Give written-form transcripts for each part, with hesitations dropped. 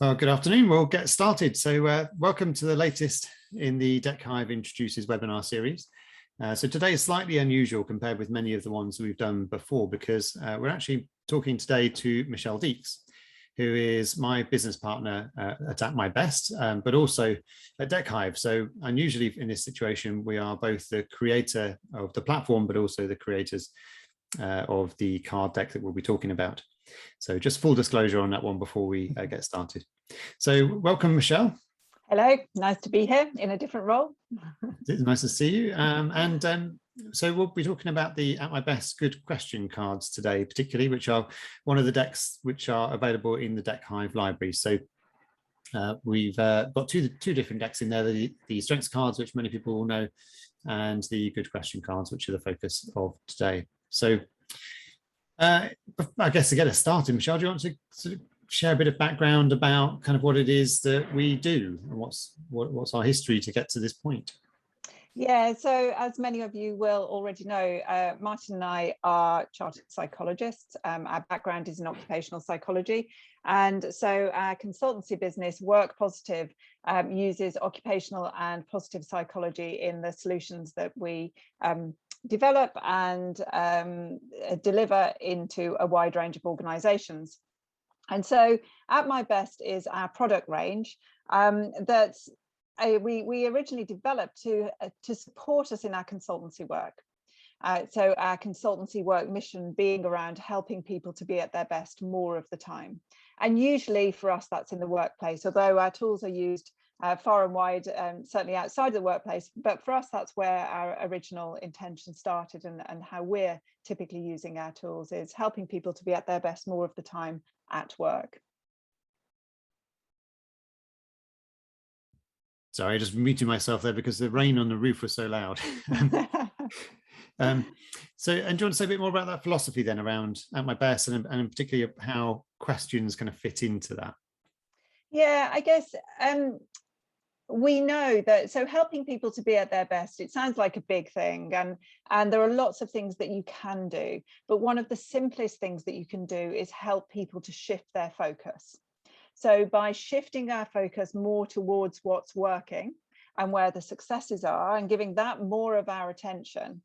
Well, good afternoon. We'll get started. So welcome to the latest in the Deckhive Introduces webinar series. So today is slightly unusual compared with many of the ones we've done before because we're actually talking today to Michele Deeks, who is my business partner at My Best, but also at Deckhive. So unusually in this situation, we are both the creator of the platform, but also the creators of the card deck that we'll be talking about. So just full disclosure on that one before we get started. So welcome, Michele. Hello, nice to be here in a different role. It's nice to see you. So we'll be talking about the At My Best Good Question cards today, particularly, which are one of the decks which are available in the Deckhive library. So we've got two different decks in there, the strengths cards, which many people will know, and the good question cards, which are the focus of today. So I guess to get us started, Michele, do you want to sort of share a bit of background about kind of what it is that we do and what's our history to get to this point? Yeah, so as many of you will already know, Martin and I are chartered psychologists. Our background is in occupational psychology. And so our consultancy business, Work Positive, uses occupational and positive psychology in the solutions that we develop and deliver into a wide range of organizations. And so At My Best is our product range that we originally developed to support us in our consultancy work. So our consultancy work mission being around helping people to be at their best more of the time. And usually for us, that's in the workplace, although our tools are used far and wide, certainly outside of the workplace. But for us, that's where our original intention started, and how we're typically using our tools is helping people to be at their best more of the time at work. Sorry, I just muted myself there because the rain on the roof was so loud. So, and do you want to say a bit more about that philosophy then around At My Best, and in particular how questions kind of fit into that? Yeah, I guess we know that, so helping people to be at their best, it sounds like a big thing, and there are lots of things that you can do, but one of the simplest things that you can do is help people to shift their focus. So by shifting our focus more towards what's working and where the successes are, and giving that more of our attention,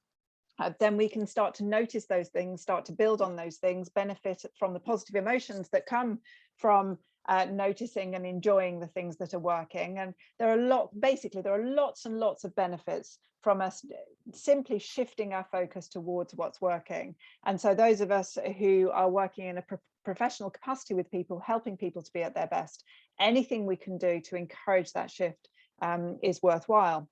then we can start to notice those things, start to build on those things, benefit from the positive emotions that come from noticing and enjoying the things that are working. And there are lots and lots of benefits from us simply shifting our focus towards what's working. And so those of us who are working in a professional capacity with people, helping people to be at their best, anything we can do to encourage that shift is worthwhile.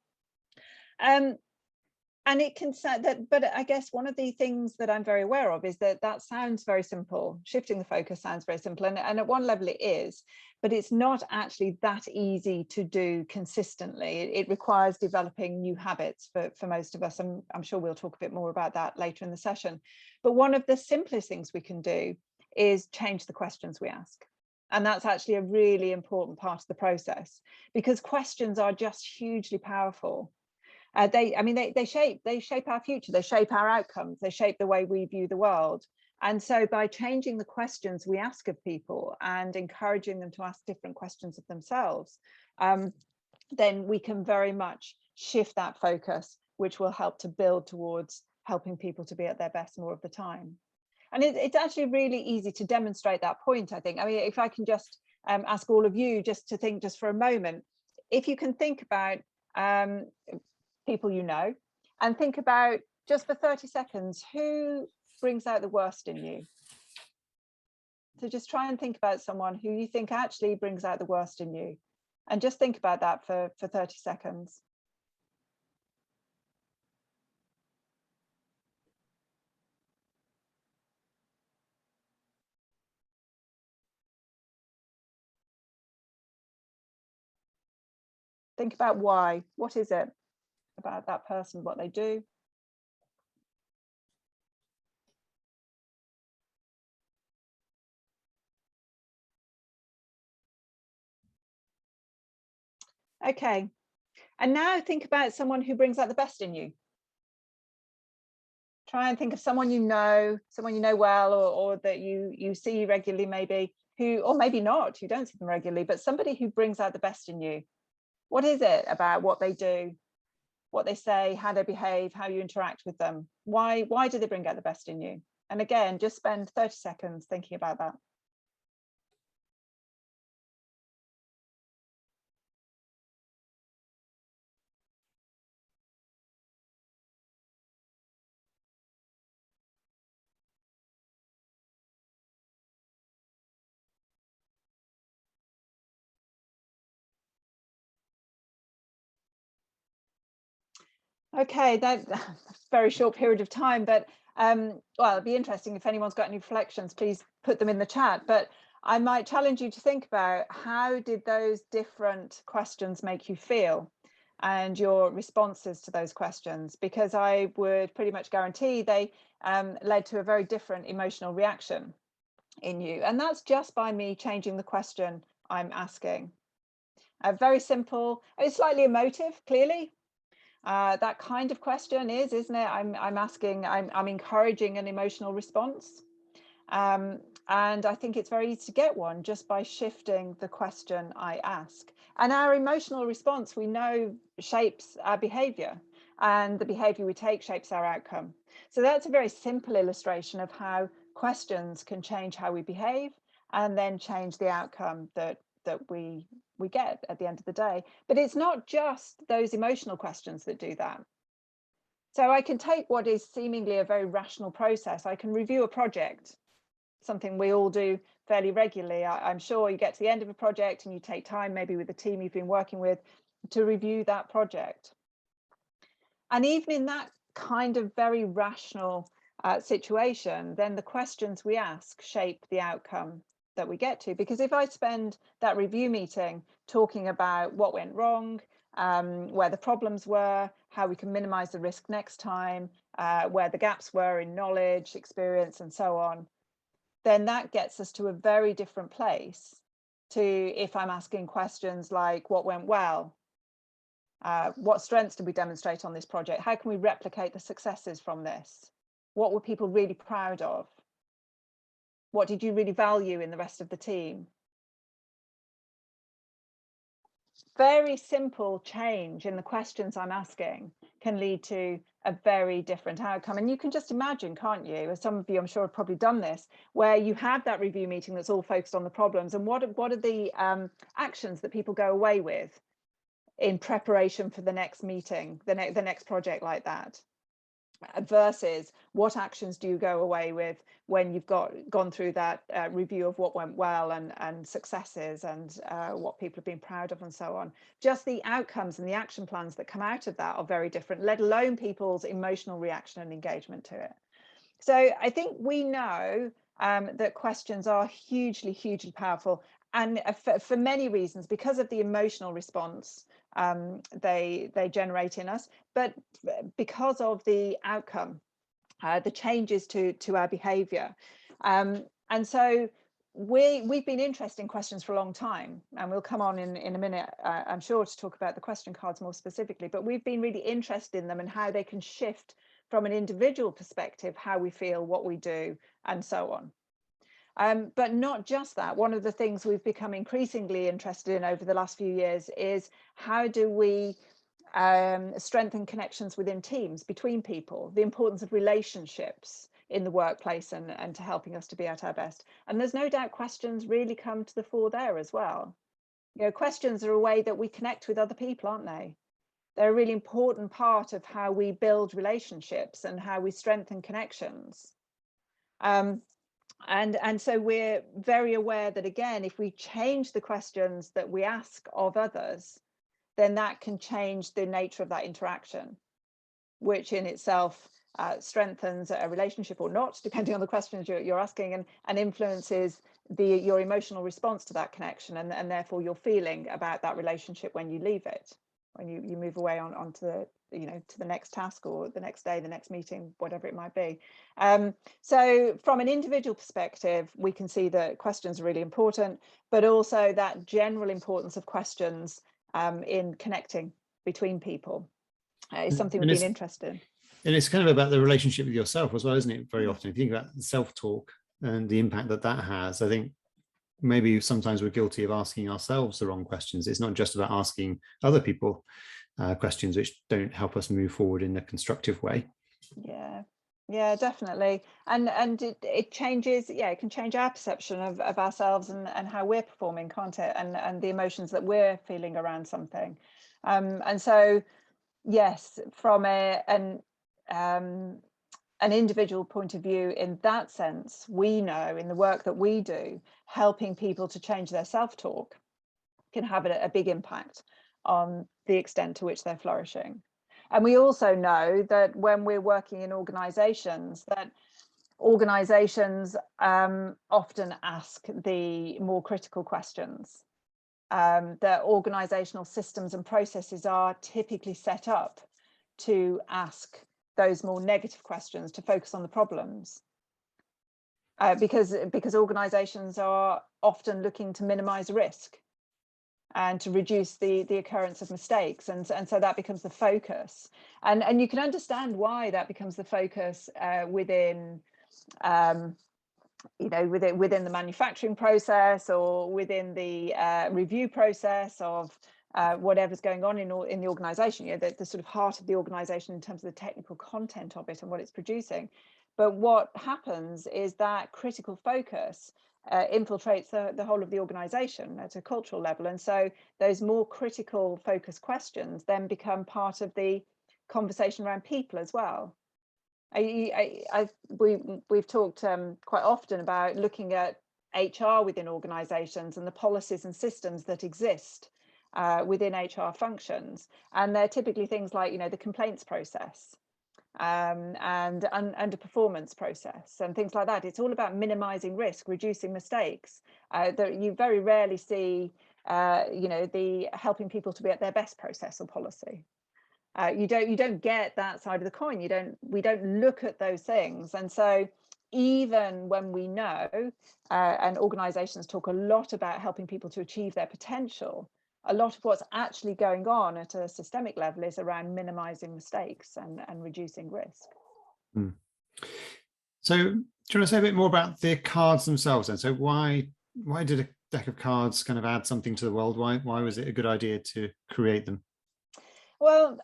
And it can say that, but I guess one of the things that I'm very aware of is that that sounds very simple. Shifting the focus sounds very simple, and at one level it is, but it's not actually that easy to do consistently. It requires developing new habits for most of us, and I'm sure we'll talk a bit more about that later in the session. But one of the simplest things we can do is change the questions we ask. And that's actually a really important part of the process, because questions are just hugely powerful. They shape our future, they shape our outcomes, they shape the way we view the world. And so by changing the questions we ask of people and encouraging them to ask different questions of themselves, then we can very much shift that focus, which will help to build towards helping people to be at their best more of the time. And it's actually really easy to demonstrate that point, I think. I mean, if I can just ask all of you just to think just for a moment, if you can think about people you know, and think about just for 30 seconds, who brings out the worst in you? So just try and think about someone who you think actually brings out the worst in you, and just think about that for 30 seconds. Think about why. What is it about that person, what they do? Okay, and now think about someone who brings out the best in you. Try and think of someone you know well, or that you see regularly, maybe, who, or maybe not, you don't see them regularly, but somebody who brings out the best in you. What is it about what they do, what they say, how they behave, how you interact with them? Why do they bring out the best in you? And again, just spend 30 seconds thinking about that. Okay, that's a very short period of time, but well, it'd be interesting if anyone's got any reflections, please put them in the chat. But I might challenge you to think about, how did those different questions make you feel, and your responses to those questions? Because I would pretty much guarantee they led to a very different emotional reaction in you. And that's just by me changing the question I'm asking. Very simple. It's slightly emotive, clearly. That kind of question isn't it? I'm asking, I'm encouraging an emotional response. And I think it's very easy to get one just by shifting the question I ask. And our emotional response, we know, shapes our behavior, and the behavior we take shapes our outcome. So that's a very simple illustration of how questions can change how we behave, and then change the outcome that we get at the end of the day. But it's not just those emotional questions that do that. So I can take what is seemingly a very rational process. I can review a project, something we all do fairly regularly. I'm sure you get to the end of a project and you take time, maybe with the team you've been working with, to review that project. And even in that kind of very rational situation, then the questions we ask shape the outcome that we get to. Because if I spend that review meeting talking about what went wrong, where the problems were, how we can minimize the risk next time, where the gaps were in knowledge, experience, and so on, then that gets us to a very different place to if I'm asking questions like, what went well? What strengths did we demonstrate on this project? How can we replicate the successes from this? What were people really proud of? What did you really value in the rest of the team? Very simple change in the questions I'm asking can lead to a very different outcome. And you can just imagine, can't you, as some of you I'm sure have probably done this, where you have that review meeting that's all focused on the problems, and what are the actions that people go away with in preparation for the next meeting, the next project like that, versus what actions do you go away with when you've gone through that review of what went well, and successes, and what people have been proud of, and so on. Just the outcomes and the action plans that come out of that are very different, let alone people's emotional reaction and engagement to it. So I think we know that questions are hugely powerful, and for many reasons, because of the emotional response they generate in us, but because of the outcome, the changes to our behavior. And so we've been interested in questions for a long time, and we'll come on in a minute, I'm sure, to talk about the question cards more specifically, but we've been really interested in them and how they can shift from an individual perspective, how we feel, what we do, and so on. But not just that. One of the things we've become increasingly interested in over the last few years is, how do we strengthen connections within teams, between people, the importance of relationships in the workplace, and to helping us to be at our best. And there's no doubt questions really come to the fore there as well. You know, questions are a way that we connect with other people, aren't they? They're a really important part of how we build relationships and how we strengthen connections. And so we're very aware that, again, if we change the questions that we ask of others, then that can change the nature of that interaction, which in itself strengthens a relationship or not, depending on the questions you're asking, and influences your emotional response to that connection, and therefore your feeling about that relationship when you leave it, when you move away onto the, to the next task, or the next day, the next meeting, whatever it might be. So from an individual perspective, we can see that questions are really important, but also that general importance of questions in connecting between people is something we've been interested in. And it's kind of about the relationship with yourself as well, isn't it? Very often, if you think about self-talk and the impact that that has, I think maybe sometimes we're guilty of asking ourselves the wrong questions. It's not just about asking other people questions which don't help us move forward in a constructive way. Yeah, definitely. And it changes, it can change our perception of ourselves and how we're performing, can't it? And the emotions that we're feeling around something. And so, yes, from an individual point of view, in that sense, we know in the work that we do, helping people to change their self-talk can have a big impact on the extent to which they're flourishing. And we also know that when we're working in organizations, that organizations often ask the more critical questions. The organizational systems and processes are typically set up to ask those more negative questions, to focus on the problems. Because organizations are often looking to minimize risk and to reduce the occurrence of mistakes, and so that becomes the focus, and you can understand why that becomes the focus within within the manufacturing process, or within the review process of whatever's going on in the organization, the sort of heart of the organization in terms of the technical content of it and what it's producing. But what happens is that critical focus infiltrates the whole of the organization at a cultural level. And so those more critical focus questions then become part of the conversation around people as well. We've talked quite often about looking at HR within organizations and the policies and systems that exist within HR functions. And they're typically things like, the complaints process, and underperformance process and things like that. It's all about minimizing risk, reducing mistakes. That you very rarely see, the helping people to be at their best process or policy. You don't get that side of the coin. We don't look at those things. And so even when we know, and organizations talk a lot about helping people to achieve their potential, a lot of what's actually going on at a systemic level is around minimizing mistakes and reducing risk. So do you want to say a bit more about the cards themselves then? So why did a deck of cards kind of add something to the world? Why was it a good idea to create them? Well,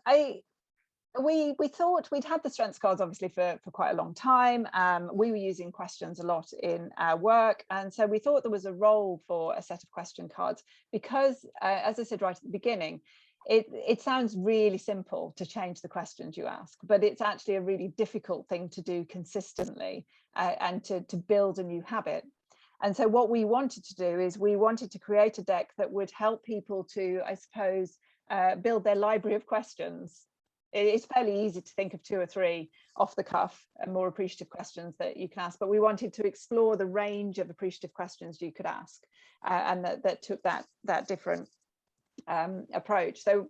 we thought we'd had the strengths cards obviously for quite a long time. We were using questions a lot in our work, and so we thought there was a role for a set of question cards because, as I said right at the beginning, it sounds really simple to change the questions you ask, but it's actually a really difficult thing to do consistently, and to build a new habit. And so what we wanted to do is we wanted to create a deck that would help people to, I suppose, build their library of questions. It's fairly easy to think of 2 or 3 off the cuff and more appreciative questions that you can ask, but we wanted to explore the range of appreciative questions you could ask, and that took that different approach. So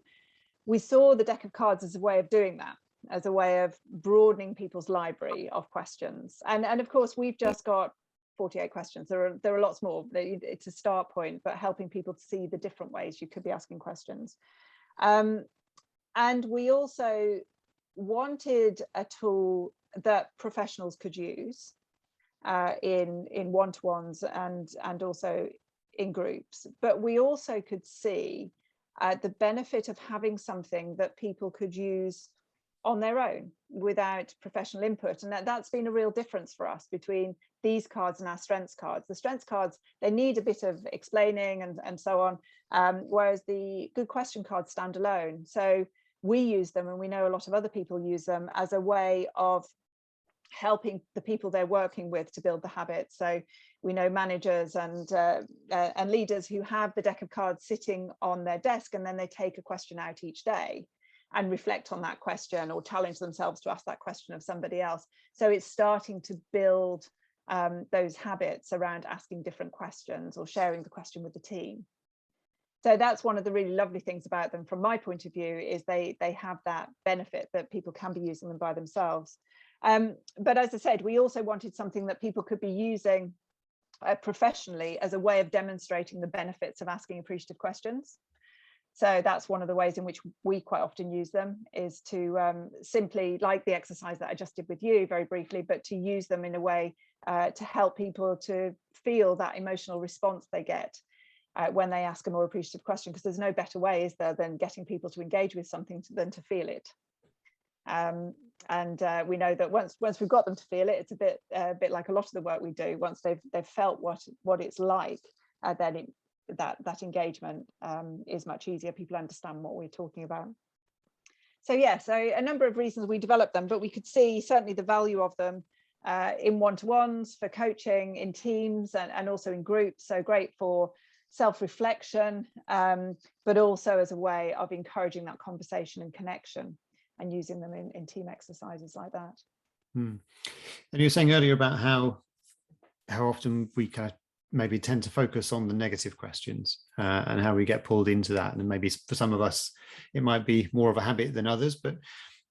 we saw the deck of cards as a way of doing that, as a way of broadening people's library of questions. And of course, we've just got 48 questions. There are lots more. It's a start point, but helping people to see the different ways you could be asking questions. And we also wanted a tool that professionals could use in one-to-ones and also in groups. But we also could see the benefit of having something that people could use on their own without professional input. And that's been a real difference for us between these cards and our strengths cards. The strengths cards, they need a bit of explaining and so on, whereas the good question cards stand alone. So we use them, and we know a lot of other people use them as a way of helping the people they're working with to build the habits. So we know managers and leaders who have the deck of cards sitting on their desk, and then they take a question out each day and reflect on that question or challenge themselves to ask that question of somebody else. So it's starting to build those habits around asking different questions or sharing the question with the team. So that's one of the really lovely things about them from my point of view, is they have that benefit that people can be using them by themselves. But as I said, we also wanted something that people could be using professionally as a way of demonstrating the benefits of asking appreciative questions. So that's one of the ways in which we quite often use them, is to simply, like the exercise that I just did with you very briefly, but to use them in a way to help people to feel that emotional response they get when they ask a more appreciative question, because there's no better way, is there, than getting people to engage with something than to feel it. And we know that once we've got them to feel it, it's a bit like a lot of the work we do. Once they've felt what it's like, then that engagement is much easier. People understand what we're talking about. So yeah, so a number of reasons we developed them, but we could see certainly the value of them in one-to-ones, for coaching, in teams, and also in groups. So great for self-reflection, but also as a way of encouraging that conversation and connection, and using them in team exercises like that. And you were saying earlier about how often we kind of maybe tend to focus on the negative questions and how we get pulled into that. And maybe for some of us, it might be more of a habit than others, but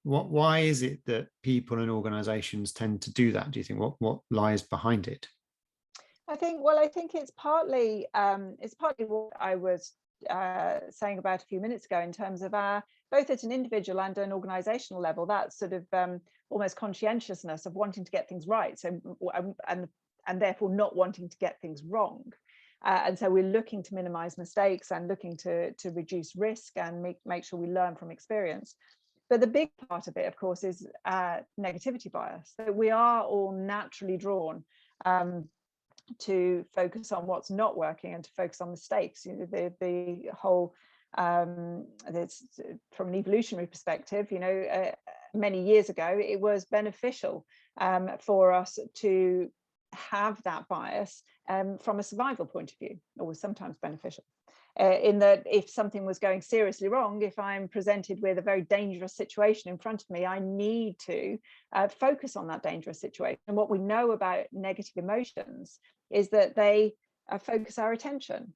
why is it that people and organizations tend to do that? Do you think what lies behind it? I think it's partly what I was saying about a few minutes ago, in terms of our, both at an individual and an organizational level, that sort of almost conscientiousness of wanting to get things right. So and therefore not wanting to get things wrong. And so we're looking to minimize mistakes and looking to reduce risk and make sure we learn from experience. But the big part of it, of course, is negativity bias. So we are all naturally drawn to focus on what's not working and to focus on mistakes. You know, the whole from an evolutionary perspective, you know, many years ago, it was beneficial for us to have that bias from a survival point of view, or was sometimes beneficial. In that if something was going seriously wrong, if I'm presented with a very dangerous situation in front of me, I need to focus on that dangerous situation. And what we know about negative emotions is that they focus our attention.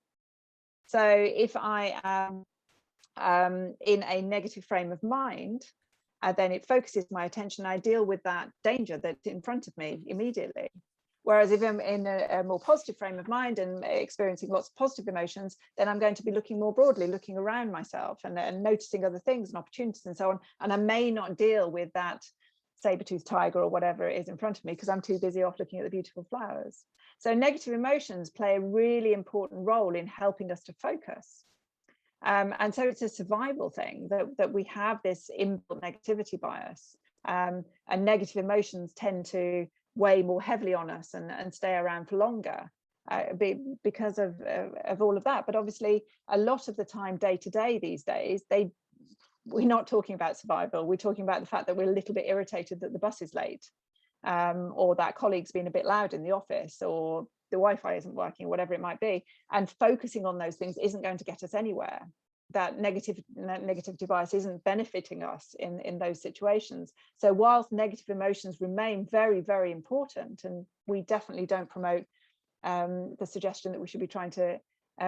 So if I am in a negative frame of mind, then it focuses my attention. I deal with that danger that's in front of me immediately. Whereas if I'm in a more positive frame of mind and experiencing lots of positive emotions, then I'm going to be looking more broadly, looking around myself and noticing other things and opportunities and so on. And I may not deal with that saber-toothed tiger or whatever it is in front of me because I'm too busy off looking at the beautiful flowers. So negative emotions play a really important role in helping us to focus. And so it's a survival thing that we have this inbuilt negativity bias, and negative emotions tend to weigh more heavily on us and stay around for longer because of all of that. But obviously, a lot of the time, day to day these days, we're not talking about survival. We're talking about the fact that we're a little bit irritated that the bus is late, or that colleague's been a bit loud in the office, or the Wi-Fi isn't working, whatever it might be. And focusing on those things isn't going to get us anywhere. That negativity bias isn't benefiting us in those situations. So whilst negative emotions remain very, very important, and we definitely don't promote the suggestion that we should be trying to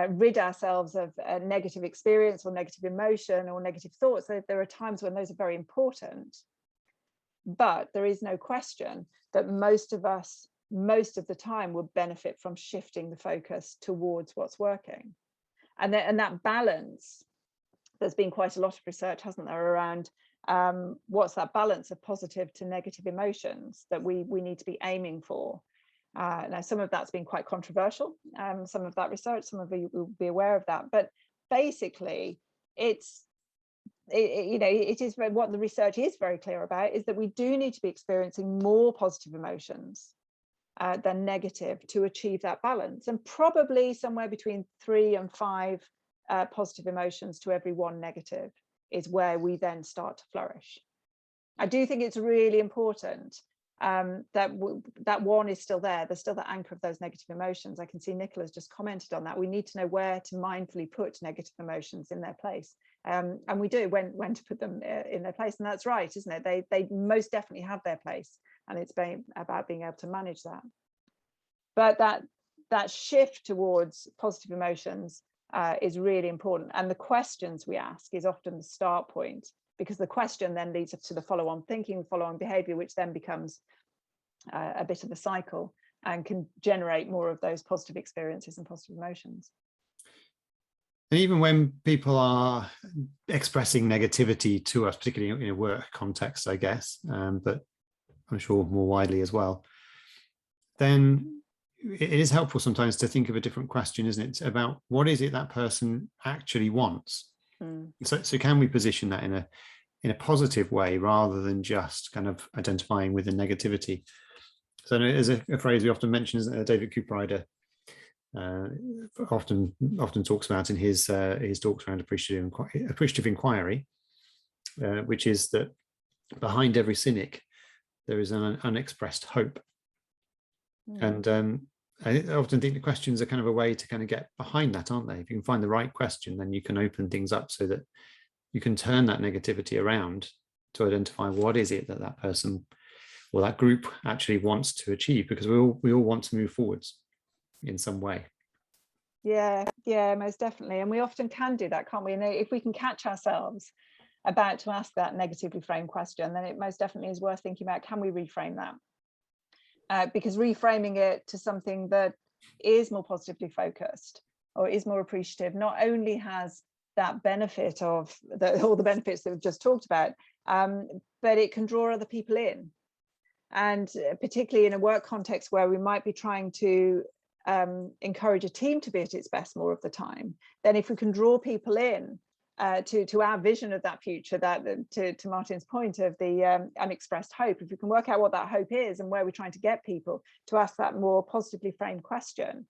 rid ourselves of a negative experience or negative emotion or negative thoughts, there are times when those are very important. But there is no question that most of us, most of the time, will benefit from shifting the focus towards what's working. And that balance, there's been quite a lot of research, hasn't there, around what's that balance of positive to negative emotions that we need to be aiming for. Now, some of that's been quite controversial, some of that research, some of you will be aware of that. But basically, it is what the research is very clear about, is that we do need to be experiencing more positive emotions than negative to achieve that balance, and probably somewhere between 3 and 5 positive emotions to every 1 negative is where we then start to flourish. I do think it's really important that one is still there. There's still the anchor of those negative emotions. I can see Nicola's just commented on that. We need to know where to mindfully put negative emotions in their place, and we do when to put them in their place. And that's right, isn't it? They most definitely have their place, and it's about being able to manage that. But that shift towards positive emotions is really important, and the questions we ask is often the start point, because the question then leads up to the follow-on thinking, follow-on behavior, which then becomes a bit of a cycle and can generate more of those positive experiences and positive emotions. And even when people are expressing negativity to us, particularly in a work context, I guess, but I'm sure more widely as well, then it is helpful sometimes to think of a different question, isn't it? About what is it that person actually wants. So can we position that in a positive way rather than just kind of identifying with the negativity? So there's a phrase we often mention, isn't it? David Cooprider often talks about in his talks around appreciative inquiry, which is that behind every cynic there is an unexpressed hope. And I often think the questions are kind of a way to kind of get behind that, aren't they? If you can find the right question, then you can open things up so that you can turn that negativity around to identify what is it that that person or that group actually wants to achieve, because we all want to move forwards in some way. Yeah, most definitely. And we often can do that, can't we? And if we can catch ourselves about to ask that negatively framed question, then it most definitely is worth thinking about, can we reframe that? Because reframing it to something that is more positively focused or is more appreciative not only has that benefit of all the benefits that we've just talked about, but it can draw other people in. And particularly in a work context where we might be trying to encourage a team to be at its best more of the time, then if we can draw people in to our vision of that future, that to Martin's point of the unexpressed hope, if we can work out what that hope is and where we're trying to get people to ask that more positively framed question,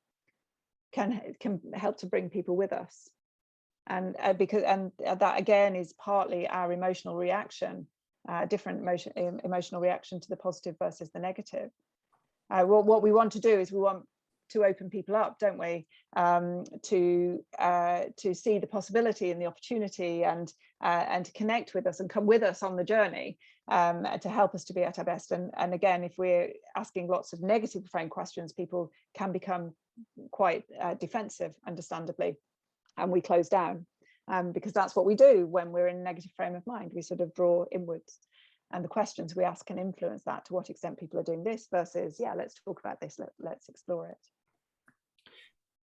can help to bring people with us. And that again is partly our emotional reaction, different emotional reaction to the positive versus the negative. What we want to do is we want to open people up, don't we, to see the possibility and the opportunity, and to connect with us and come with us on the journey, to help us to be at our best. And again, if we're asking lots of negative framed questions, people can become quite defensive, understandably, and we close down, because that's what we do when we're in a negative frame of mind. We sort of draw inwards, and the questions we ask can influence that, to what extent people are doing this versus, yeah, let's talk about this, let's explore it.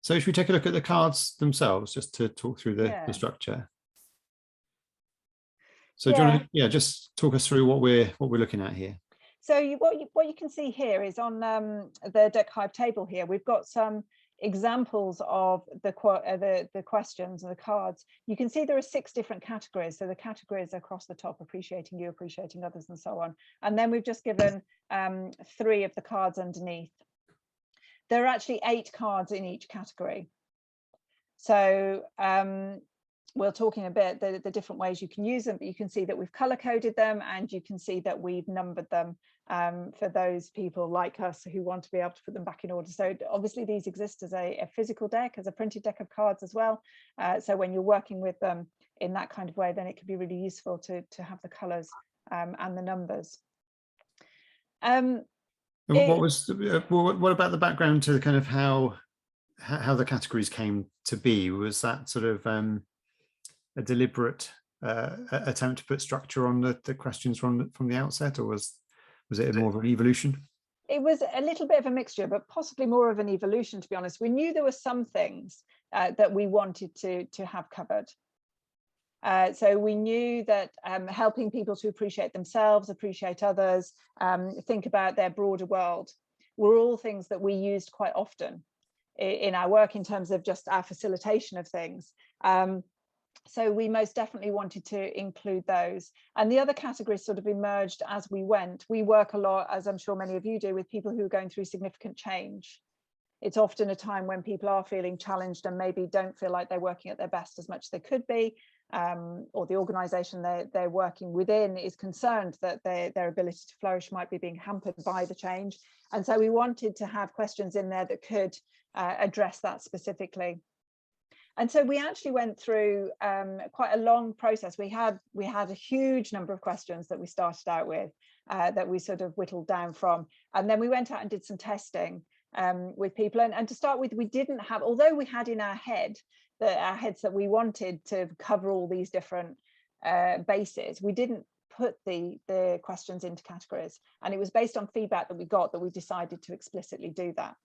So should we take a look at the cards themselves, just to talk through the structure? So do you want to, just talk us through what we're looking at here? So what you can see here is on the Deckhive table here, we've got some examples of the questions and the cards. You can see there are 6 different categories. So the categories across the top: appreciating you, appreciating others, and so on. And then we've just given 3 of the cards underneath. There are actually 8 cards in each category. So we'll talk in a bit the different ways you can use them, but you can see that we've color coded them, and you can see that we've numbered them for those people like us who want to be able to put them back in order. So obviously these exist as a physical deck, as a printed deck of cards as well. So when you're working with them in that kind of way, then it can be really useful to have the colors and the numbers. What about the background to kind of how the categories came to be? Was that sort of a deliberate attempt to put structure on the questions from the outset, or was it more of an evolution? It was a little bit of a mixture, but possibly more of an evolution, to be honest. We knew there were some things that we wanted to have covered. So we knew that helping people to appreciate themselves, appreciate others, think about their broader world, were all things that we used quite often in our work in terms of just our facilitation of things. So we most definitely wanted to include those. And the other categories sort of emerged as we went. We work a lot, as I'm sure many of you do, with people who are going through significant change. It's often a time when people are feeling challenged and maybe don't feel like they're working at their best as much as they could be, or the organisation they're working within is concerned that their ability to flourish might be being hampered by the change. And so we wanted to have questions in there that could address that specifically. And so we actually went through quite a long process. We had a huge number of questions that we started out with, that we sort of whittled down from. And then we went out and did some testing with people. And to start with, we didn't have, although we had in our heads that we wanted to cover all these different bases, we didn't put the questions into categories. And it was based on feedback that we got that we decided to explicitly do that.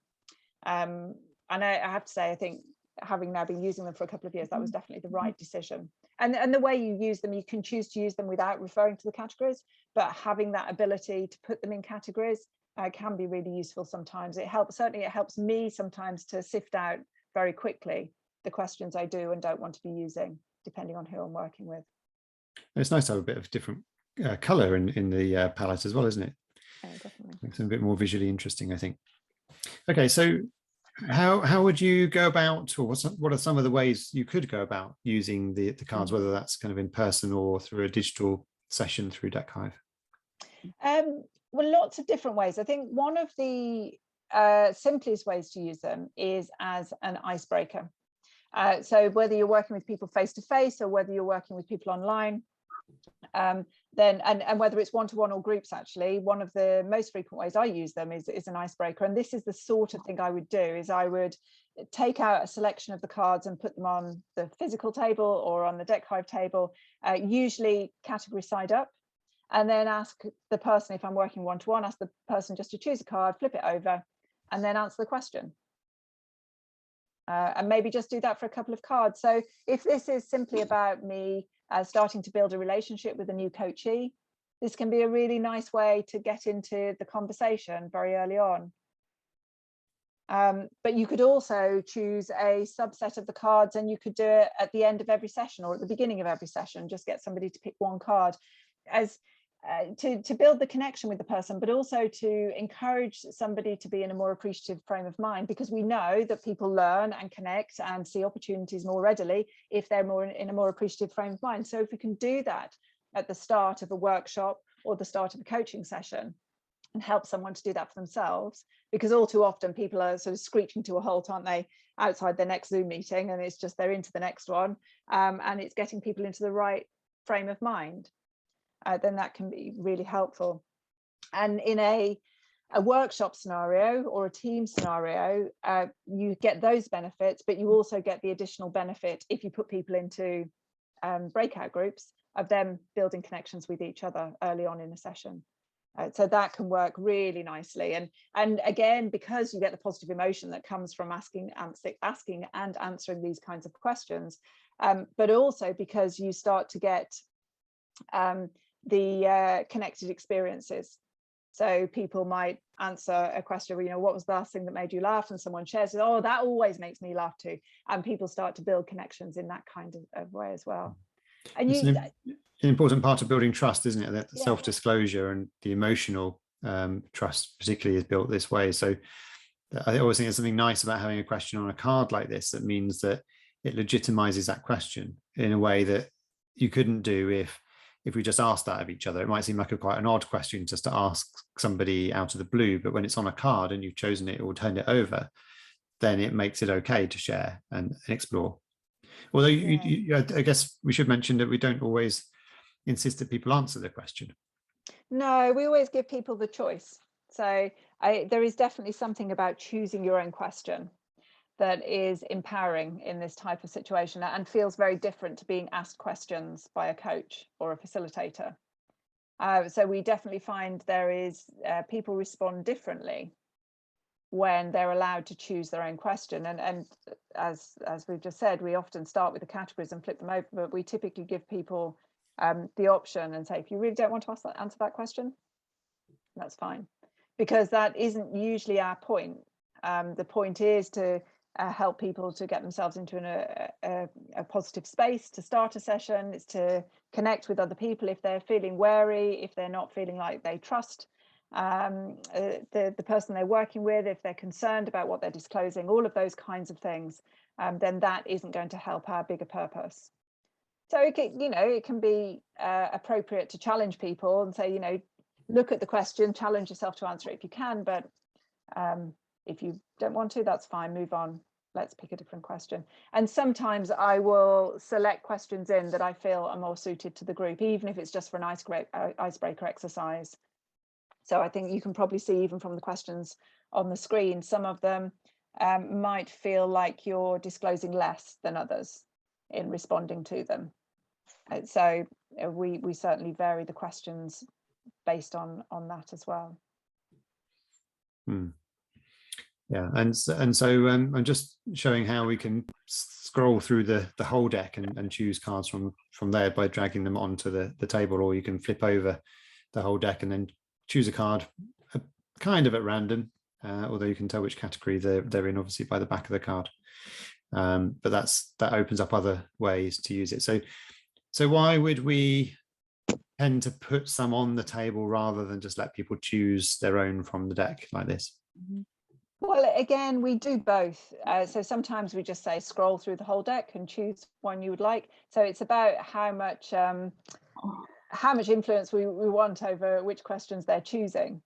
And I have to say, I think having now been using them for a couple of years, that was definitely the right decision. And the way you use them, you can choose to use them without referring to the categories, but having that ability to put them in categories can be really useful sometimes. Certainly it helps me sometimes to sift out very quickly the questions I do and don't want to be using, depending on who I'm working with. It's nice to have a bit of different color in the palette as well, isn't it? Yeah, definitely. Makes it a bit more visually interesting, I think. Okay, so how would you go about, or what are some of the ways you could go about using the cards, whether that's kind of in person or through a digital session through Deckhive? Well, lots of different ways. I think one of the simplest ways to use them is as an icebreaker. So whether you're working with people face to face or whether you're working with people online, then and whether it's one-to-one or groups, actually, one of the most frequent ways I use them is an icebreaker. And this is the sort of thing I would do, is I would take out a selection of the cards and put them on the physical table or on the Deckhive table, usually category side up, and then ask the person, if I'm working one-to-one, ask the person just to choose a card, flip it over, and then answer the question. And maybe just do that for a couple of cards. So if this is simply about me starting to build a relationship with a new coachee, this can be a really nice way to get into the conversation very early on. But you could also choose a subset of the cards, and you could do it at the end of every session or at the beginning of every session. Just get somebody to pick one card as to build the connection with the person, but also to encourage somebody to be in a more appreciative frame of mind, because we know that people learn and connect and see opportunities more readily if they're more in a more appreciative frame of mind. So if we can do that at the start of a workshop or the start of a coaching session and help someone to do that for themselves, because all too often people are sort of screeching to a halt, aren't they, outside their next Zoom meeting, and it's just they're into the next one, and it's getting people into the right frame of mind. Then that can be really helpful. And in a workshop scenario or a team scenario, you get those benefits, but you also get the additional benefit if you put people into breakout groups of them building connections with each other early on in a session. So that can work really nicely. And again, because you get the positive emotion that comes from asking and answering these kinds of questions, but also because you start to get the connected experiences. So people might answer a question, you know, what was the last thing that made you laugh? And someone shares it, oh, that always makes me laugh too. And people start to build connections in that kind of way as well. And it's an important part of building trust, isn't it? That yeah. Self-disclosure and the emotional trust particularly is built this way. So I always think there's something nice about having a question on a card like this that means that it legitimizes that question in a way that you couldn't do if we just asked that of each other. It might seem like quite an odd question just to ask somebody out of the blue, but when it's on a card and you've chosen it or turned it over, then it makes it okay to share and explore. Although I guess we should mention that we don't always insist that people answer the question. No, we always give people the choice. So there is definitely something about choosing your own question that is empowering in this type of situation and feels very different to being asked questions by a coach or a facilitator. So we definitely find there is people respond differently when they're allowed to choose their own question. And as we've just said, we often start with the categories and flip them over, but we typically give people the option and say, if you really don't want to answer that question, that's fine, because that isn't usually our point. The point is to help people to get themselves into a positive space to start a session. It's to connect with other people if they're feeling wary, if they're not feeling like they trust the person they're working with, if they're concerned about what they're disclosing, all of those kinds of things, then that isn't going to help our bigger purpose. So it can be appropriate to challenge people and say, look at the question, challenge yourself to answer it if you can, but if you don't want to, that's fine, move on. Let's pick a different question. And sometimes I will select questions in that I feel are more suited to the group, even if it's just for an icebreaker exercise. So I think you can probably see even from the questions on the screen, some of them might feel like you're disclosing less than others in responding to them. So we certainly vary the questions based on that as well. Yeah, and so I'm just showing how we can scroll through the whole deck and choose cards from there by dragging them onto the table, or you can flip over the whole deck and then choose a card kind of at random, although you can tell which category they're in, obviously, by the back of the card. But that opens up other ways to use it. So why would we tend to put some on the table rather than just let people choose their own from the deck like this? Well, again, we do both. So sometimes we just say scroll through the whole deck and choose one you would like. So it's about how much influence we want over which questions they're choosing.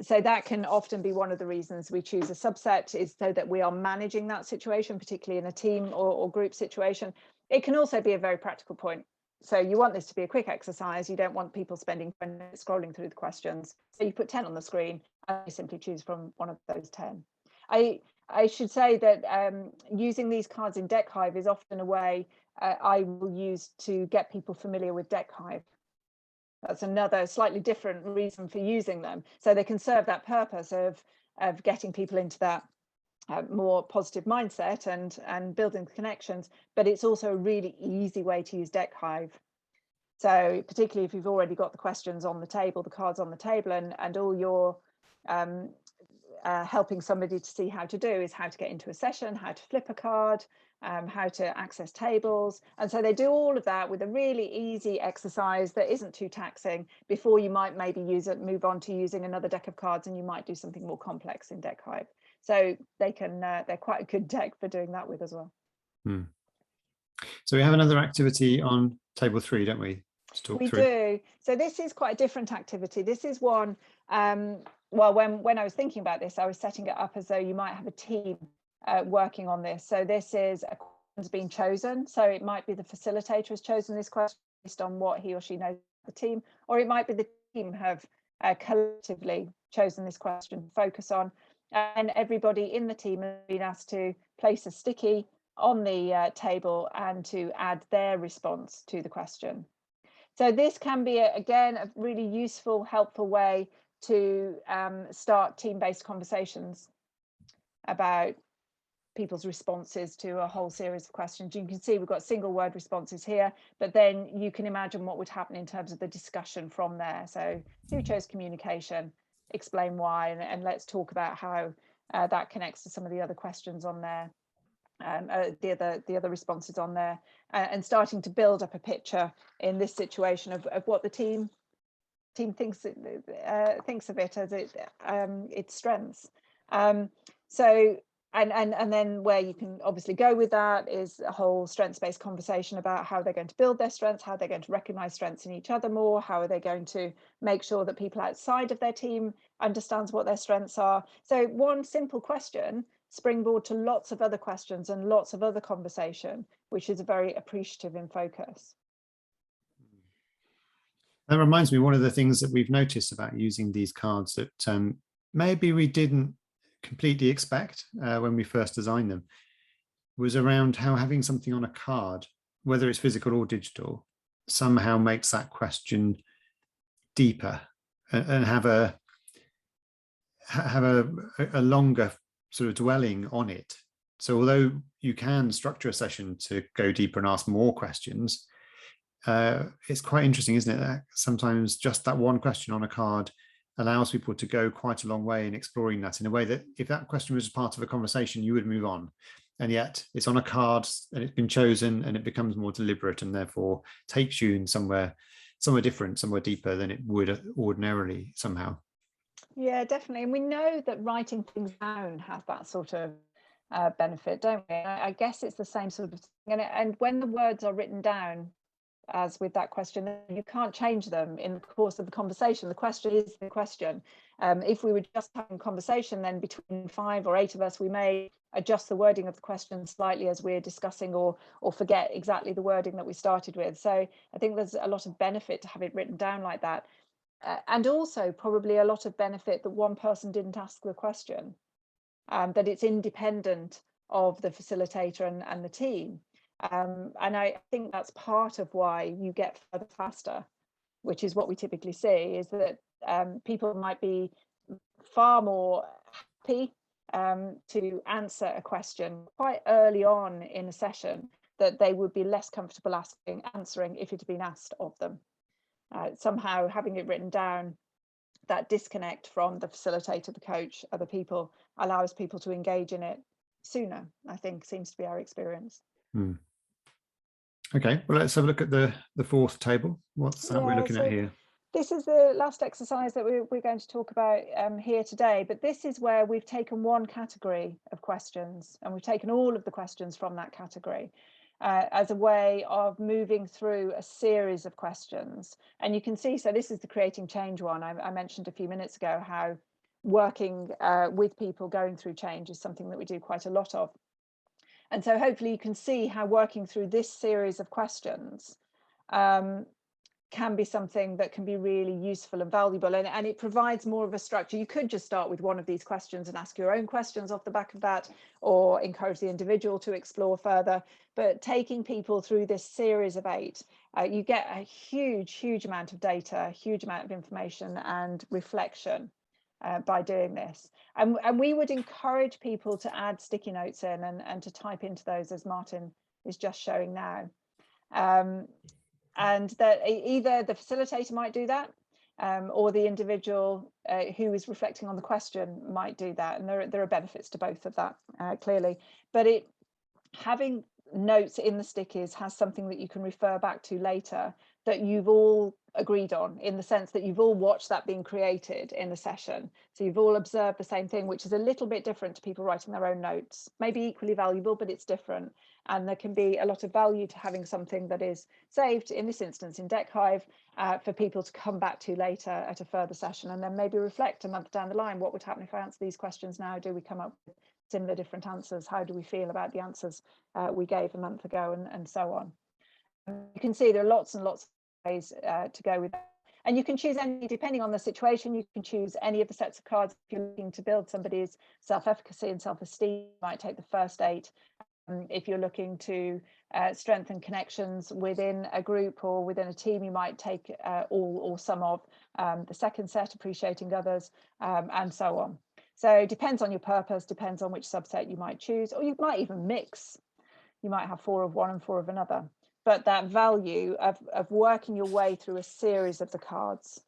So that can often be one of the reasons we choose a subset, is so that we are managing that situation, particularly in a team or group situation. It can also be a very practical point. So you want this to be a quick exercise. You don't want people spending 20 minutes scrolling through the questions. So you put 10 on the screen and you simply choose from one of those 10. I should say that using these cards in Deckhive is often a way I will use to get people familiar with Deckhive. That's another slightly different reason for using them. So they can serve that purpose of getting people into that more positive mindset and building connections, but it's also a really easy way to use Deckhive. So particularly if you've already got the questions on the table, the cards on the table, and all you're helping somebody to see how to do is how to get into a session, how to flip a card, how to access tables. And so they do all of that with a really easy exercise that isn't too taxing before you might maybe move on to using another deck of cards, and you might do something more complex in Deckhive. So they're quite a good deck for doing that with as well. So we have another activity on table 3, don't we? We do. So this is quite a different activity. This is one, well, when I was thinking about this, I was setting it up as though you might have a team working on this. So this is a question's been chosen. So it might be the facilitator has chosen this question based on what he or she knows of the team, or it might be the team have collectively chosen this question to focus on. And everybody in the team has been asked to place a sticky on the table and to add their response to the question. So this can be, again, a really useful, helpful way to start team-based conversations about people's responses to a whole series of questions. You can see we've got single word responses here, but then you can imagine what would happen in terms of the discussion from there. So who chose communication? Explain why, and let's talk about how that connects to some of the other questions on there. The other responses on there, and starting to build up a picture in this situation of what the team thinks of it as its strengths. So and then where you can obviously go with that is a whole strengths-based conversation about how they're going to build their strengths, how they're going to recognize strengths in each other more, how are they going to make sure that people outside of their team understands what their strengths are. So one simple question springboard to lots of other questions and lots of other conversation, which is very appreciative in focus. That reminds me, one of the things that we've noticed about using these cards that maybe we didn't completely expect when we first designed them was around how having something on a card, whether it's physical or digital, somehow makes that question deeper and have a longer sort of dwelling on it. So although you can structure a session to go deeper and ask more questions, it's quite interesting, isn't it, that sometimes just that one question on a card allows people to go quite a long way in exploring that in a way that if that question was part of a conversation, you would move on. And yet it's on a card and it's been chosen and it becomes more deliberate and therefore takes you in somewhere different, somewhere deeper than it would ordinarily somehow. Yeah, definitely. And we know that writing things down has that sort of benefit, don't we? I guess it's the same sort of thing. And when the words are written down, as with that question, you can't change them in the course of the conversation. The question is the question. If we were just having a conversation, then between 5 or 8 of us, we may adjust the wording of the question slightly as we're discussing, or forget exactly the wording that we started with. So I think there's a lot of benefit to have it written down like that. And also probably a lot of benefit that one person didn't ask the question, that it's independent of the facilitator and the team. And I think that's part of why you get further faster, which is what we typically see, is that people might be far more happy to answer a question quite early on in a session that they would be less comfortable answering if it had been asked of them. Somehow having it written down, that disconnect from the facilitator, the coach, other people, allows people to engage in it sooner, I think, seems to be our experience. Okay, well, let's have a look at the fourth table. What's that we're looking at here? This is the last exercise that we're going to talk about here today, but this is where we've taken one category of questions and we've taken all of the questions from that category as a way of moving through a series of questions. And you can see, so this is the creating change one. I mentioned a few minutes ago how working with people going through change is something that we do quite a lot of. And so hopefully you can see how working through this series of questions can be something that can be really useful and valuable, and it provides more of a structure. You could just start with one of these questions and ask your own questions off the back of that, or encourage the individual to explore further. But taking people through this series of 8, you get a huge amount of data, a huge amount of information and reflection by doing this. And we would encourage people to add sticky notes in and to type into those, as Martin is just showing now. And that either the facilitator might do that, or the individual who is reflecting on the question might do that. And there are benefits to both of that, clearly. But having notes in the stickies has something that you can refer back to later that you've all agreed on, in the sense that you've all watched that being created in the session. So you've all observed the same thing, which is a little bit different to people writing their own notes. Maybe equally valuable, but it's different. And there can be a lot of value to having something that is saved, in this instance in Deckhive, for people to come back to later at a further session, and then maybe reflect a month down the line. What would happen if I answer these questions now? Do we come up with similar different answers? How do we feel about the answers we gave a month ago, and so on? You can see there are lots and lots of ways to go with that. And you can choose any, depending on the situation, you can choose any of the sets of cards. If you're looking to build somebody's self-efficacy and self-esteem, you might take the first 8. If you're looking to strengthen connections within a group or within a team, you might take all or some of the second set, appreciating others, and so on. So it depends on your purpose, depends on which subset you might choose, or you might even mix. You might have 4 of one and 4 of another. But that value of working your way through a series of the cards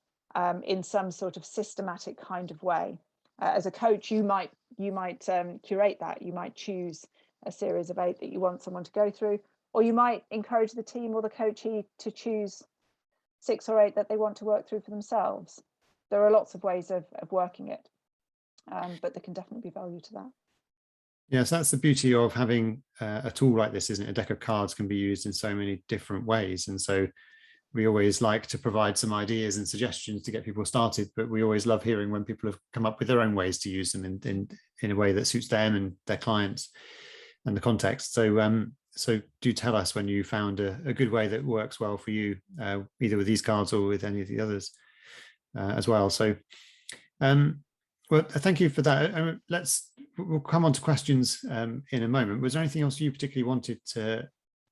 in some sort of systematic kind of way. As a coach, you might curate that. You might choose a series of 8 that you want someone to go through, or you might encourage the team or the coachee to choose 6 or 8 that they want to work through for themselves. There are lots of ways of working it, but there can definitely be value to that. Yes, that's the beauty of having a tool like this, isn't it? A deck of cards can be used in so many different ways. And so we always like to provide some ideas and suggestions to get people started, but we always love hearing when people have come up with their own ways to use them in a way that suits them and their clients and the context. So so do tell us when you found a good way that works well for you, either with these cards or with any of the others as well. So well, thank you for that. We'll come on to questions in a moment. Was there anything else you particularly wanted to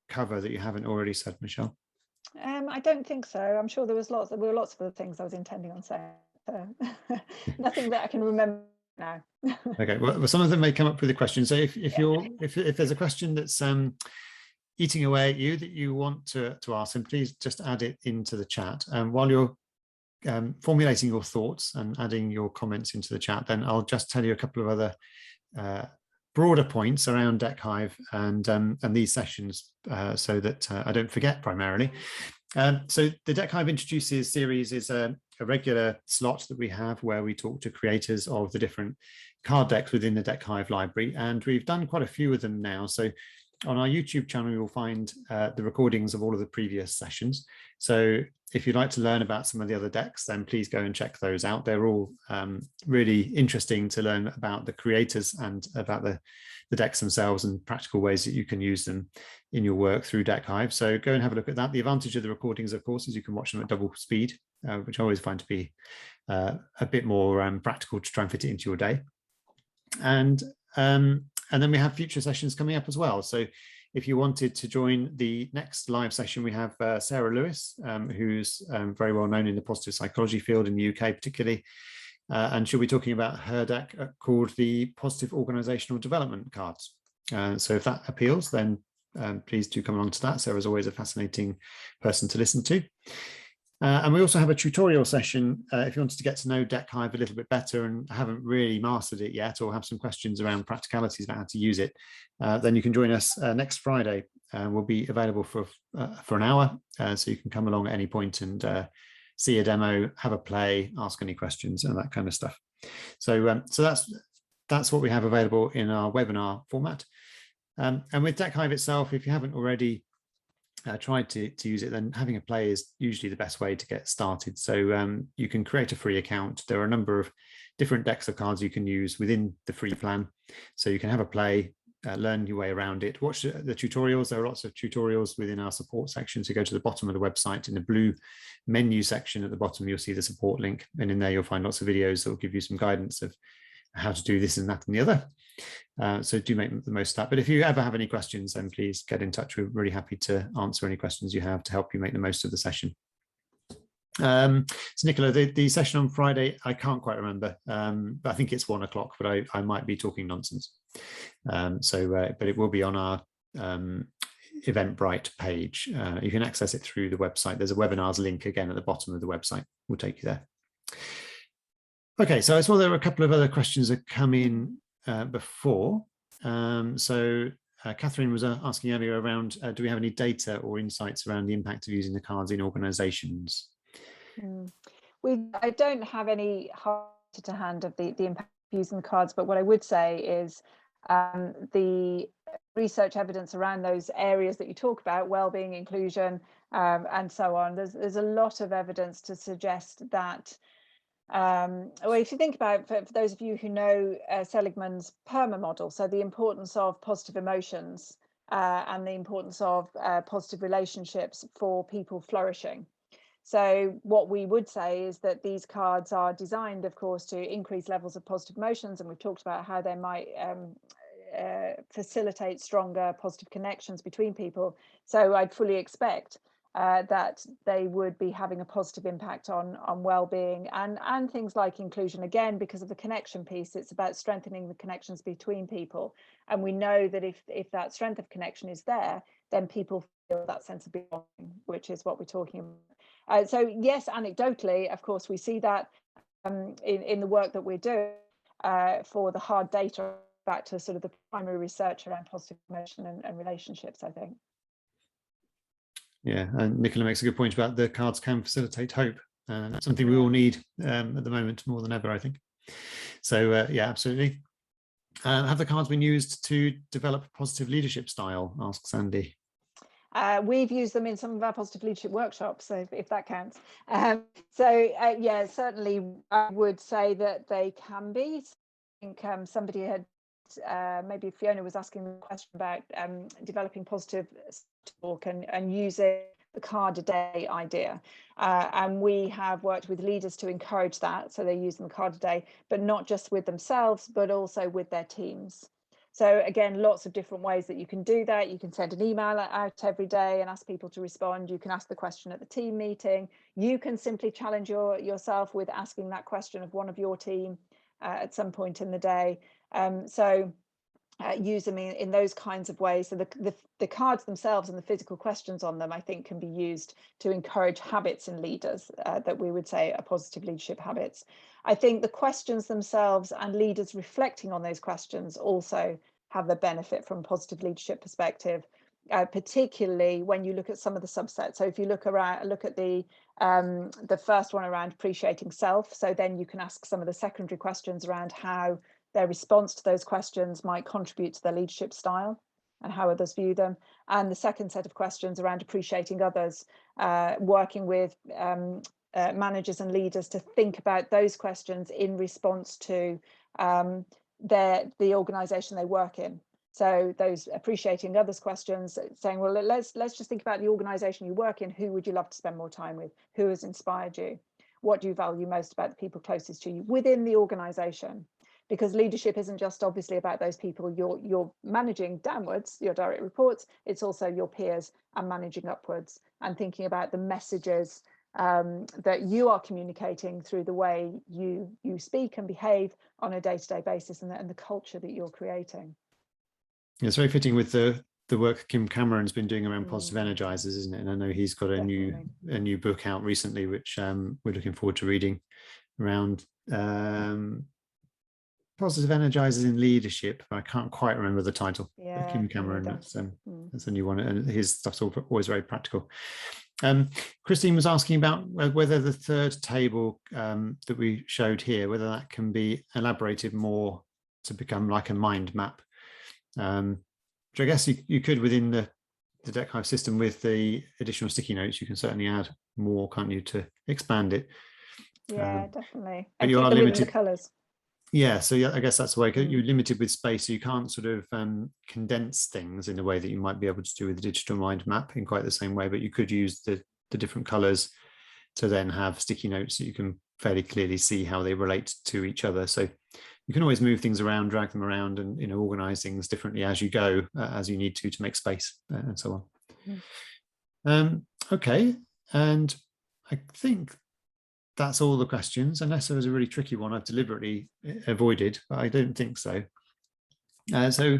cover that you haven't already said, Michele? I don't think so. I'm sure there were lots of other things I was intending on saying. So nothing that I can remember now. Okay. Well, some of them may come up with a question. So if there's a question that's eating away at you that you want to ask, then please just add it into the chat. While you're formulating your thoughts and adding your comments into the chat, then I'll just tell you a couple of other broader points around Deckhive and these sessions so that I don't forget primarily. So the Deckhive Introduces series is a regular slot that we have where we talk to creators of the different card decks within the Deckhive library, and we've done quite a few of them now. So on our YouTube channel, you'll find the recordings of all of the previous sessions. So if you'd like to learn about some of the other decks, then please go and check those out. They're all really interesting to learn about the creators and about the decks themselves and practical ways that you can use them in your work through Deckhive. So go and have a look at that. The advantage of the recordings, of course, is you can watch them at double speed, which I always find to be a bit more practical to try and fit it into your day. And then we have future sessions coming up as well. So if you wanted to join the next live session, we have Sarah Lewis, who's very well known in the positive psychology field in the UK particularly. and she'll be talking about her deck called the Positive Organizational Development cards. So if that appeals, then please do come along to that. Sarah's always a fascinating person to listen to. And we also have a tutorial session if you wanted to get to know Deckhive a little bit better and haven't really mastered it yet, or have some questions around practicalities about how to use it, then you can join us next Friday. We'll be available for an hour, so you can come along at any point and see a demo, have a play, ask any questions, and that kind of stuff. So that's what we have available in our webinar format. And with Deckhive itself, if you haven't already tried to use it, then having a play is usually the best way to get started. So you can create a free account. There are a number of different decks of cards you can use within the free plan. So you can have a play, learn your way around it, watch the tutorials. There are lots of tutorials within our support section. So go to the bottom of the website, in the blue menu section at the bottom, you'll see the support link. And in there, you'll find lots of videos that will give you some guidance of how to do this and that and the other. So do make the most of that. But if you ever have any questions, then please get in touch. We're really happy to answer any questions you have to help you make the most of the session. So Nicola, the session on Friday, I can't quite remember, but I think it's 1 o'clock, but I might be talking nonsense. But it will be on our Eventbrite page. You can access it through the website. There's a webinars link again at the bottom of the website. We'll take you there. Okay, so I saw there were a couple of other questions that come in before. Catherine was asking earlier around, do we have any data or insights around the impact of using the cards in organisations? I don't have any to hand of the impact of using the cards, but what I would say is the research evidence around those areas that you talk about, well-being, inclusion, and so on, there's a lot of evidence to suggest that well, if you think about, for those of you who know Seligman's PERMA model, so the importance of positive emotions and the importance of positive relationships for people flourishing. So what we would say is that these cards are designed, of course, to increase levels of positive emotions, and we've talked about how they might facilitate stronger positive connections between people. So I'd fully expect that they would be having a positive impact on well-being and things like inclusion, again, because of the connection piece. It's about strengthening the connections between people, and we know that if that strength of connection is there, then people feel that sense of belonging, which is what we're talking about. So yes, anecdotally, of course, we see that in the work that we're doing for the hard data, back to sort of the primary research around positive emotion and relationships, I think. Yeah, and Nicola makes a good point about the cards can facilitate hope. That's something we all need at the moment more than ever, I think. So yeah, absolutely. Have the cards been used to develop a positive leadership style? Asks Sandy. We've used them in some of our positive leadership workshops, so if that counts. Yeah, certainly I would say that they can be. I think somebody had, maybe Fiona was asking a question about developing positive talk and using the card a day idea. And we have worked with leaders to encourage that. So they're using the card a day, but not just with themselves, but also with their teams. So again, lots of different ways that you can do that. You can send an email out every day and ask people to respond. You can ask the question at the team meeting. You can simply challenge yourself with asking that question of one of your team at some point in the day. Use them in those kinds of ways. So the cards themselves and the physical questions on them, I think, can be used to encourage habits in leaders that we would say are positive leadership habits. I think the questions themselves and leaders reflecting on those questions also have the benefit from a positive leadership perspective, particularly when you look at some of the subsets. So if you look at the first one around appreciating self, so then you can ask some of the secondary questions around how their response to those questions might contribute to their leadership style and how others view them. And the second set of questions around appreciating others, working with managers and leaders to think about those questions in response to the organization they work in. So those appreciating others questions, saying, well, let's just think about the organization you work in. Who would you love to spend more time with? Who has inspired you? What do you value most about the people closest to you within the organization? Because leadership isn't just obviously about those people you're managing downwards, your direct reports, it's also your peers and managing upwards, and thinking about the messages that you are communicating through the way you speak and behave on a day-to-day basis, and the culture that you're creating. It's very fitting with the work Kim Cameron's been doing around positive energizers, isn't it? And I know he's got a new book out recently, which we're looking forward to reading, around positive energizers in leadership. I can't quite remember the title. Yeah, Kim Cameron. That's a new one, and his stuff's always very practical. Christine was asking about whether the third table that we showed here, whether that can be elaborated more to become like a mind map. Which I guess you could, within the Deckhive system, with the additional sticky notes, you can certainly add more, can't you, to expand it? Yeah, definitely. But you are limited. The colours. Yeah, so I guess that's the way. You're limited with space, so you can't sort of condense things in a way that you might be able to do with the digital mind map in quite the same way. But you could use the different colours to then have sticky notes that you can fairly clearly see how they relate to each other. So you can always move things around, drag them around, and organize things differently as you go, as you need to make space, and so on. Okay, and I think that's all the questions, unless there was a really tricky one I've deliberately avoided, but I don't think so. So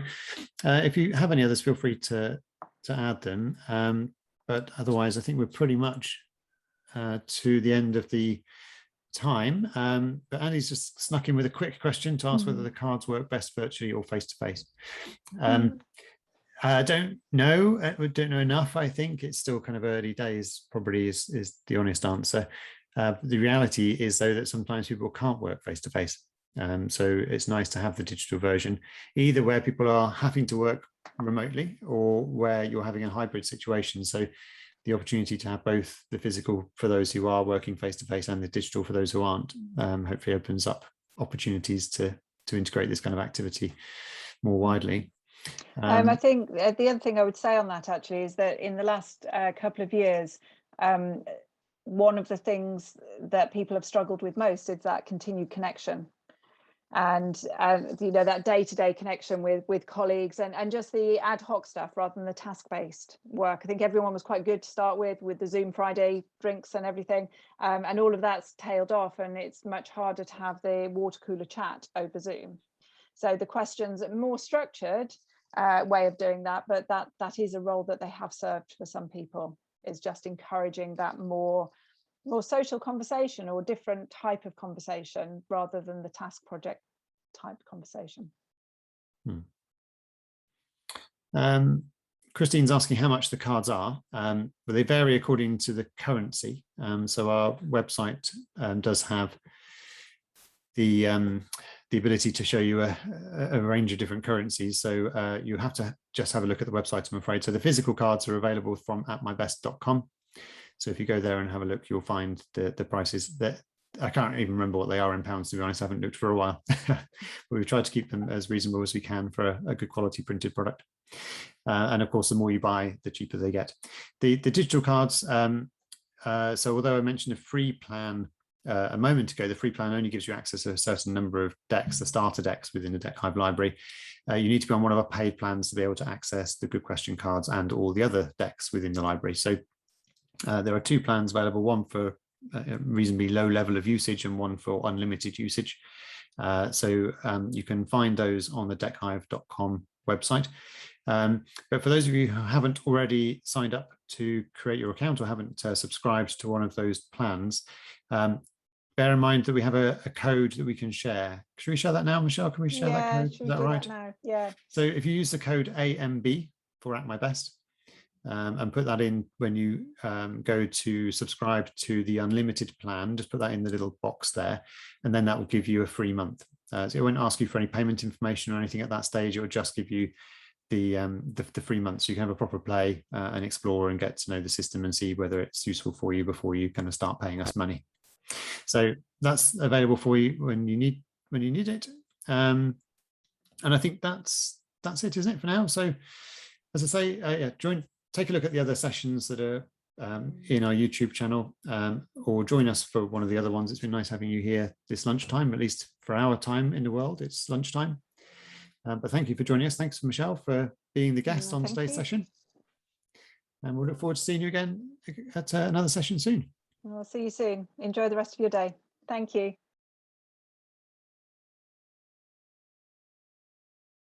if you have any others, feel free to add them. But otherwise, I think we're pretty much to the end of the time. But Annie's just snuck in with a quick question to ask whether the cards work best virtually or face-to-face. I don't know. I don't know enough. I think it's still kind of early days, probably is the honest answer. The reality is, though, that sometimes people can't work face-to-face. So it's nice to have the digital version, either where people are having to work remotely or where you're having a hybrid situation. So the opportunity to have both the physical for those who are working face-to-face and the digital for those who aren't, hopefully opens up opportunities to integrate this kind of activity more widely. I think the other thing I would say on that actually is that in the last couple of years, one of the things that people have struggled with most is that continued connection. And that day-to-day connection with colleagues and just the ad hoc stuff rather than the task-based work. I think everyone was quite good to start with the Zoom Friday drinks and everything, and all of that's tailed off, and it's much harder to have the water cooler chat over Zoom. So the questions are more structured way of doing that, but that is a role that they have served for some people, is just encouraging that more social conversation or different type of conversation rather than the task project type conversation. Christine's asking how much the cards are, but they vary according to the currency. So our website does have the ability to show you a range of different currencies. So you have to just have a look at the website, I'm afraid. So the physical cards are available from atmybest.com. So if you go there and have a look, you'll find the prices. That I can't even remember what they are in pounds, to be honest. I haven't looked for a while. But we've tried to keep them as reasonable as we can for a good quality printed product. And of course, the more you buy, the cheaper they get. The digital cards, so although I mentioned a free plan a moment ago, the free plan only gives you access to a certain number of decks, the starter decks within the Deckhive library. You need to be on one of our paid plans to be able to access the good question cards and all the other decks within the library. So there are two plans available, one for a reasonably low level of usage and one for unlimited usage. So you can find those on the deckhive.com website. But for those of you who haven't already signed up to create your account or haven't subscribed to one of those plans, bear in mind that we have a code that we can share. Should we share that now, Michelle? Can we share that code? Is that right? Now? Yeah. So if you use the code AMB for At My Best, and put that in when you go to subscribe to the unlimited plan, just put that in the little box there, and then that will give you a free month. So it won't ask you for any payment information or anything at that stage. It will just give you the free month, so you can have a proper play and explore and get to know the system and see whether it's useful for you before you kind of start paying us money. So that's available for you when you need it. And I think that's it, isn't it, for now? So as I say, take a look at the other sessions that are in our YouTube channel, or join us for one of the other ones. It's been nice having you here this lunchtime, at least for our time in the world, it's lunchtime. But thank you for joining us. Thanks, Michelle, for being the guest on today's session. And we'll look forward to seeing you again at another session soon. I'll see you soon. Enjoy the rest of your day. Thank you.